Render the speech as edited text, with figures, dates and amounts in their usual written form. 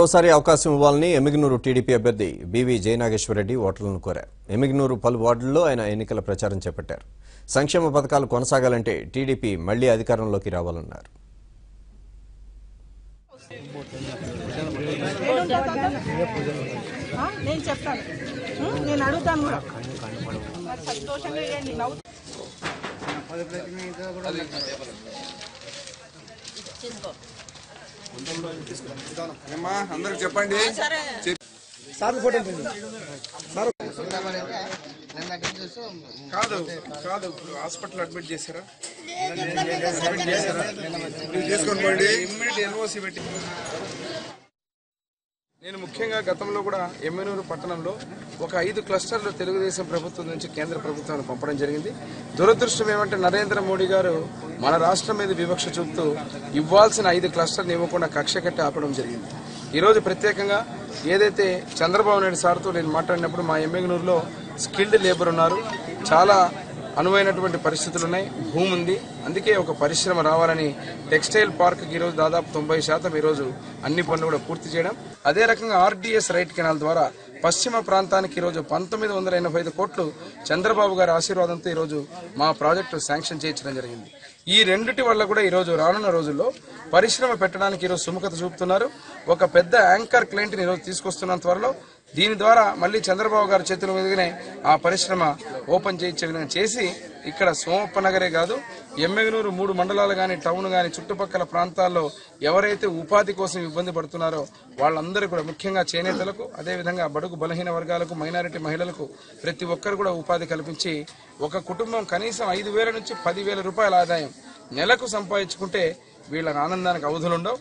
మరోసారి అవకాశం ఇవ్వాలని ఎమ్మిగనూరు టీడీపీ అభ్యర్థి బీవీ జయనాగేశ్వరరెడ్డి ఓటర్లను కోరారు. ఎమ్మిగనూరు పలు వార్డుల్లో ఆయన ఎన్నికల ప్రచారం చేపట్టారు. సంక్షేమ పథకాలు కొనసాగాలంటే టీడీపీ మళ్లీ అధికారంలోకి రావాలన్నారు. అందరికి చెప్పండి. కాదు కాదు హాస్పిటల్ అడ్మిట్ చేశారా? తీసుకోండి. ఇమ్మీడియట్ ఎన్ఓసి పెట్టి. నేను ముఖ్యంగా గతంలో కూడా ఎమ్మెనూరు పట్టణంలో ఒక 5 క్లస్టర్లు తెలుగుదేశం ప్రభుత్వం నుంచి కేంద్ర ప్రభుత్వానికి పంపడం జరిగింది. దురదృష్టం ఏమంటే నరేంద్ర మోడీ గారు మన రాష్ట్రం మీద వివక్ష చూపుతూ ఇవ్వాల్సిన 5 క్లస్టర్లు ఇవ్వకుండా కక్ష కట్టి ఆపడం జరిగింది. ఈరోజు ప్రత్యేకంగా ఏదైతే చంద్రబాబు నాయుడు సార్తో నేను మాట్లాడినప్పుడు మా ఎమ్మెగనూరులో స్కిల్డ్ లేబర్ ఉన్నారు, చాలా అనువైనటువంటి పరిస్థితులు ఉన్నాయి, భూమి ఉంది, అందుకే ఒక పరిశ్రమ రావాలని టెక్స్టైల్ పార్క్కి ఈరోజు దాదాపు 90% ఈరోజు అన్ని పనులు కూడా పూర్తి చేయడం. అదే రకంగా ఆర్డీఎస్ రైట్ కెనాల్ ద్వారా పశ్చిమ ప్రాంతానికి ఈరోజు 1985 కోట్లు చంద్రబాబు గారి ఆశీర్వాదంతో ఈరోజు మా ప్రాజెక్టు శాంక్షన్ చేయించడం జరిగింది. ఈ రెండిటి వల్ల కూడా ఈరోజు రానున్న రోజుల్లో పరిశ్రమ పెట్టడానికి ఈరోజు సుముఖత చూపుతున్నారు. ఒక పెద్ద యాంకర్ క్లయింట్ని ఈరోజు తీసుకొస్తున్న త్వరలో దీని ద్వారా మళ్ళీ చంద్రబాబు గారి చేతుల మీదుగానే ఆ పరిశ్రమ ఓపెన్ చేయించే విధంగా చేసి ఇక్కడ సోమప్ప నగరే కాదు ఎమ్మెగనూరు 3 మండలాలు కానీ టౌన్ కానీ చుట్టుపక్కల ప్రాంతాల్లో ఎవరైతే ఉపాధి కోసం ఇబ్బంది పడుతున్నారో వాళ్ళందరూ కూడా ముఖ్యంగా చేనేతలకు అదేవిధంగా బడుగు బలహీన వర్గాలకు మైనారిటీ మహిళలకు ప్రతి ఒక్కరు కూడా ఉపాధి కల్పించి ఒక కుటుంబం కనీసం 5,000 నుంచి 10,000 రూపాయల ఆదాయం నెలకు సంపాదించుకుంటే వీళ్ళ ఆనందానికి అవధులుండవు.